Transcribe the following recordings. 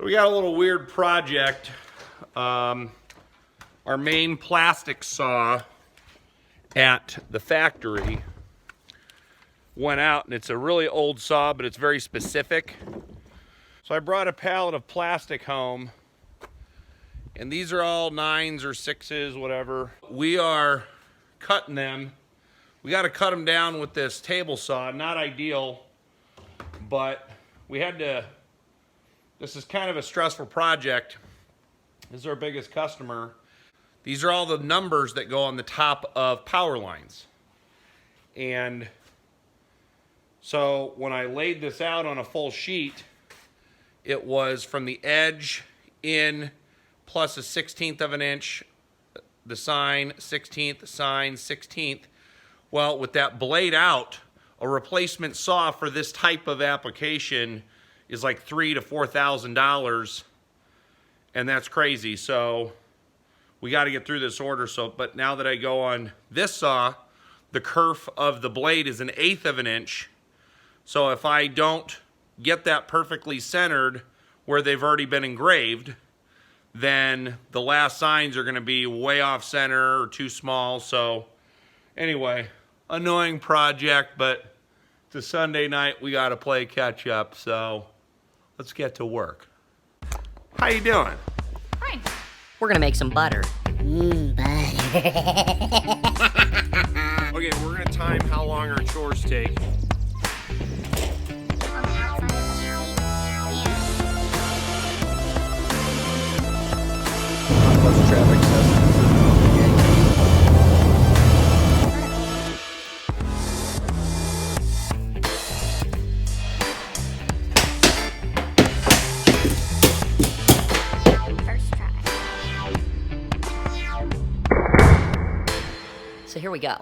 So we got a little weird project. Our main plastic saw at the factory went out, and it's a really old saw, but it's very specific. So I brought a pallet of plastic home, and these are all 9s or 6s, whatever. We are cutting them. We got to cut them down with this table saw. Not ideal, but we had to. This is kind of a stressful project. This is our biggest customer. These are all the numbers that go on the top of power lines. And so when I laid this out on a full sheet, it was from the edge in plus a 1/16 of an inch, the sign, 1/16, sign, 1/16. Well, with that blade out, a replacement saw for this type of application is like $3,000 to $4,000, and that's crazy. So we got to get through this order. But now that I go on this saw, the kerf of the blade is 1/8 of an inch. So if I don't get that perfectly centered where they've already been engraved, then the last signs are going to be way off center or too small. So anyway, annoying project, but it's a Sunday night. We got to play catch up. So let's get to work. How you doing? Fine. We're gonna make some butter. Okay, we're gonna time how long our chores take. Plus traffic So here we go.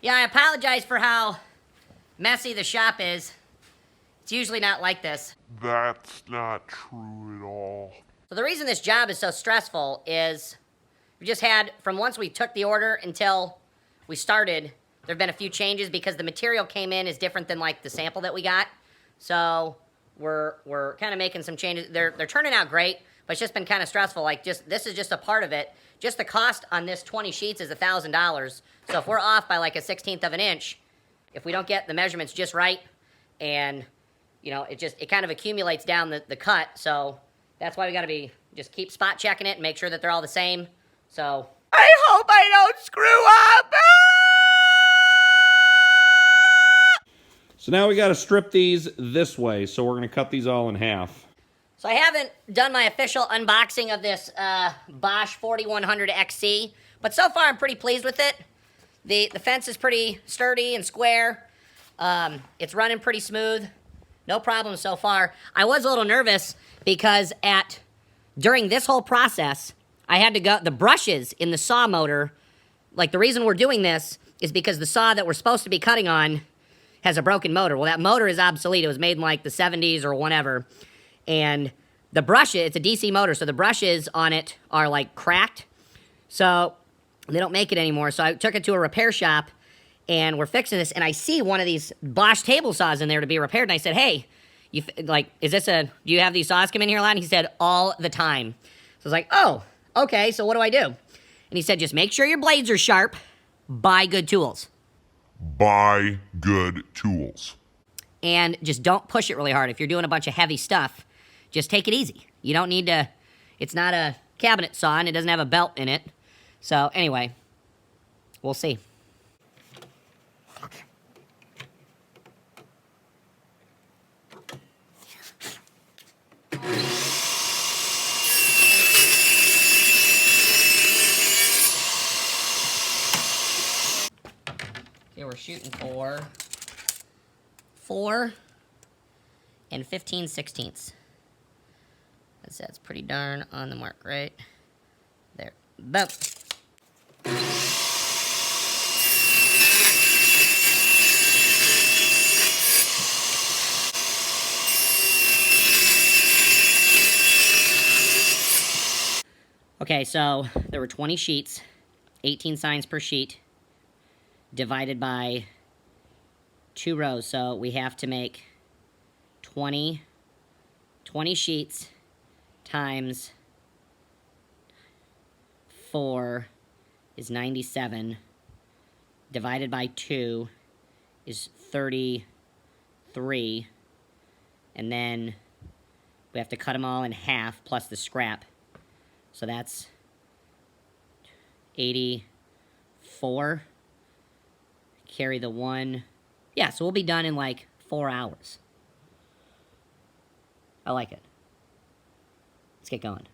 Yeah, I apologize for how messy the shop is. It's usually not like this. That's not true at all. So the reason this job is so stressful is we just had, from once we took the order until we started, there have been a few changes because the material came in is different than like the sample that we got. So we're kind of making some changes. They're turning out great, but it's just been kind of stressful. Like this is just a part of it. Just the cost on this 20 sheets is $1,000. So if we're off by like a 1/16 of an inch, if we don't get the measurements just right, and you know, it kind of accumulates down the cut. So that's why we got to just keep spot checking it and make sure that they're all the same. So I hope I don't screw up. So now we got to strip these this way. So we're going to cut these all in half. So I haven't done my official unboxing of this Bosch 4100 XC, but so far I'm pretty pleased with it. The fence is pretty sturdy and square. It's running pretty smooth. No problem so far. I was a little nervous because during this whole process, I had to go, the brushes in the saw motor, like the reason we're doing this is because the saw that we're supposed to be cutting on has a broken motor. Well, that motor is obsolete. It was made in like the 70s or whatever. And the brushes, it's a DC motor, so the brushes on it are like cracked. So they don't make it anymore. So I took it to a repair shop and we're fixing this. And I see one of these Bosch table saws in there to be repaired. And I said, hey, do you have these saws come in here a lot? And he said, all the time. So I was like, oh, okay, so what do I do? And he said, just make sure your blades are sharp, buy good tools. Buy good tools. and just don't push it really hard. If you're doing a bunch of heavy stuff, just take it easy. You don't need to, it's not a cabinet saw and it doesn't have a belt in it. So anyway, we'll see. Okay, we're shooting for 4 and 15/16. That's pretty darn on the mark, right? There. Boom. Okay, so there were 20 sheets, 18 signs per sheet, divided by 2 rows. So we have to make 20 sheets times 4 is 97, divided by 2 is 33, and then we have to cut them all in half plus the scrap. So that's 84. Carry the 1. Yeah, so we'll be done in like 4 hours. I like it. Let's get going.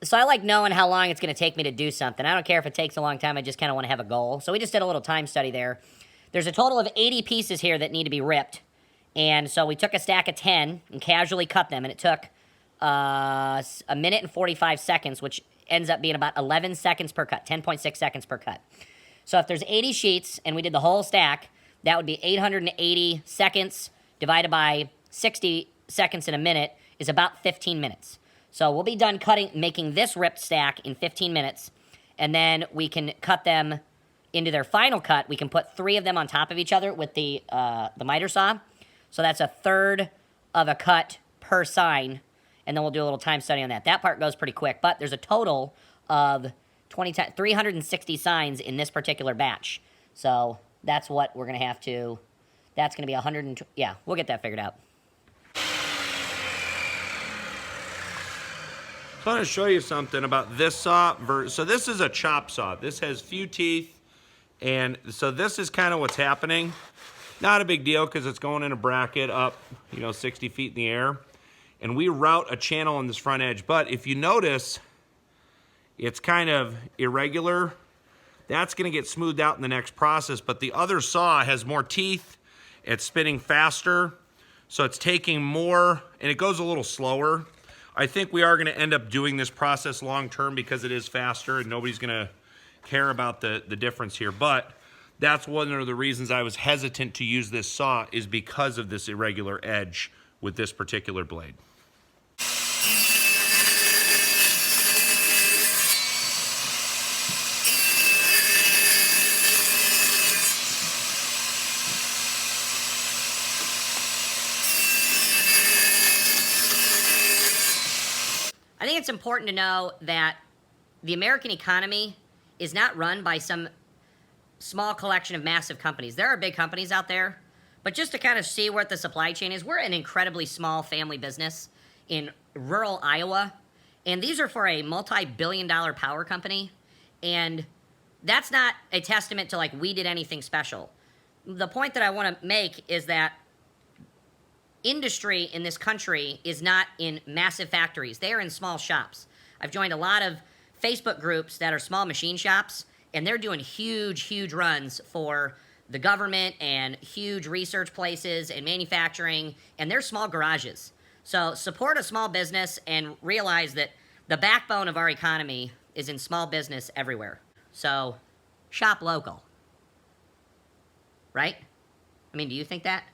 So I like knowing how long it's going to take me to do something. I don't care if it takes a long time. I just kind of want to have a goal. So we just did a little time study there. There's a total of 80 pieces here that need to be ripped. And so we took a stack of 10 and casually cut them. And it took a minute and 45 seconds, which ends up being about 11 seconds per cut, 10.6 seconds per cut. So if there's 80 sheets and we did the whole stack, that would be 880 seconds divided by 60 seconds in a minute is about 15 minutes. So we'll be done making this ripped stack in 15 minutes, and then we can cut them into their final cut. We can put 3 of them on top of each other with the miter saw. So that's a third of a cut per sign, and then we'll do a little time study on that. That part goes pretty quick, but there's a total of 360 signs in this particular batch. So that's what we're going to have to, that's going to be 100, yeah, we'll get that figured out. So I'm going to show you something about this saw. So this is a chop saw. This has few teeth, and so this is kind of what's happening. Not a big deal because it's going in a bracket up, 60 feet in the air. And we route a channel on this front edge. But if you notice, it's kind of irregular. That's going to get smoothed out in the next process. But the other saw has more teeth. It's spinning faster. So it's taking more, and it goes a little slower. I think we are going to end up doing this process long term because it is faster and nobody's going to care about the difference here. But that's one of the reasons I was hesitant to use this saw, is because of this irregular edge with this particular blade. I think it's important to know that the American economy is not run by some small collection of massive companies. There are big companies out there, but just to kind of see what the supply chain is, we're an incredibly small family business in rural Iowa, and these are for a multi-billion-dollar power company, and that's not a testament to, like, we did anything special. The point that I want to make is that industry in this country is not in massive factories. They are in small shops. I've joined a lot of Facebook groups that are small machine shops, and they're doing huge runs for the government and huge research places and manufacturing, and they're small garages. So support a small business and realize that the backbone of our economy is in small business everywhere. So shop local. Right? I mean, do you think that?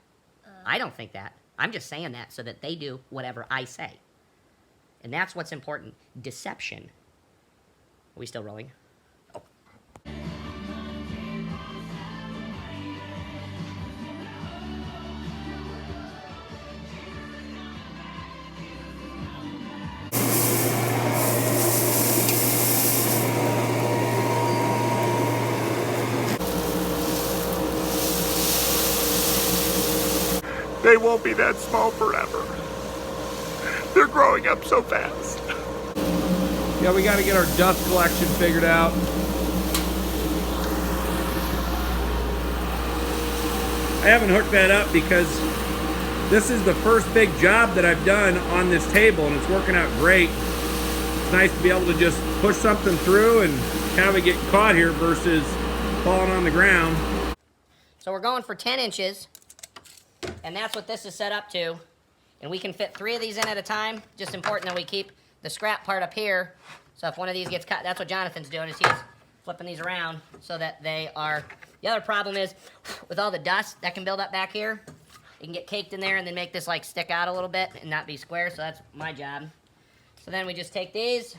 I don't think that. I'm just saying that so that they do whatever I say. And that's what's important. Deception. Are we still rolling? Oh. They won't be that small forever. They're growing up so fast. Yeah, we got to get our dust collection figured out. I haven't hooked that up because this is the first big job that I've done on this table, and it's working out great. It's nice to be able to just push something through and kind of get caught here versus falling on the ground. So we're going for 10 inches, and that's what this is set up to. And we can fit 3 of these in at a time. Just important that we keep the scrap part up here. So if one of these gets cut, that's what Jonathan's doing, is he's flipping these around so that they are... The other problem is, with all the dust that can build up back here, it can get caked in there and then make this like stick out a little bit and not be square, so that's my job. So then we just take these.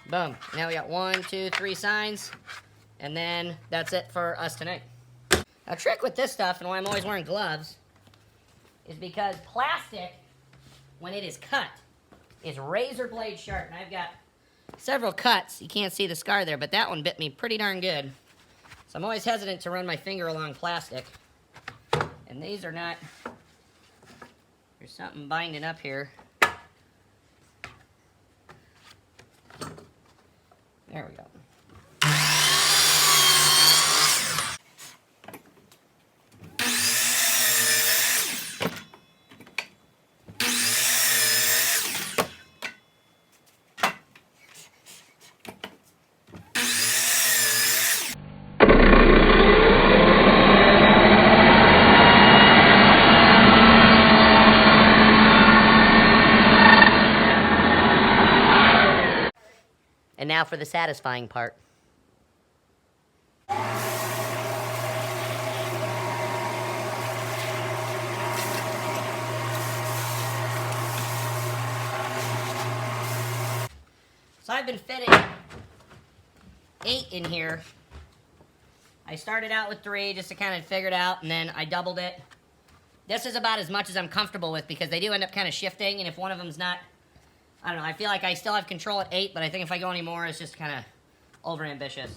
Boom. Now we got 1, 2, 3 signs. And then that's it for us tonight. A trick with this stuff, and why I'm always wearing gloves, is because plastic, when it is cut, is razor blade sharp. And I've got several cuts. You can't see the scar there, but that one bit me pretty darn good. So I'm always hesitant to run my finger along plastic. And these are not... There's something binding up here. There we go. And now for the satisfying part. So I've been fitting 8 in here. I started out with 3 just to kind of figure it out, and then I doubled it. This is about as much as I'm comfortable with because they do end up kind of shifting, and if one of them's not, I don't know, I feel like I still have control at 8, but I think if I go any more, it's just kind of overambitious.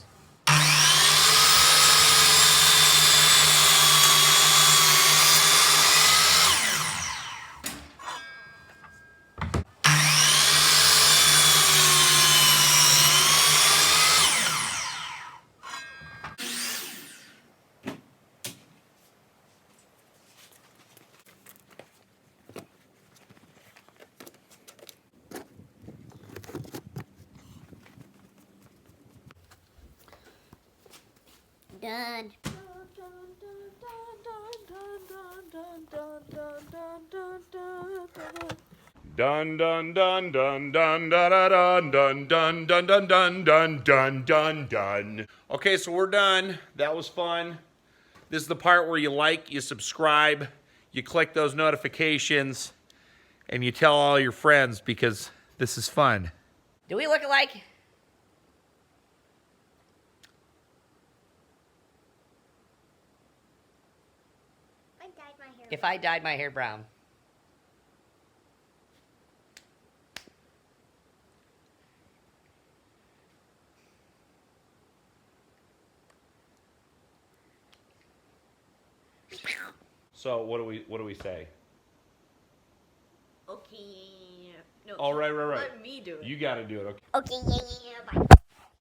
Done. Dun dun dun dun dun dun dun dun dun dun dun dun dun dun dun dun. Okay, so we're done. That was fun. This is the part where you like, you subscribe, you click those notifications, and you tell all your friends because this is fun. Do we look alike? If I dyed my hair brown. So what do we say? Okay. No, Oh, right. let me do it. You got to do it. Okay. Okay, yeah, bye.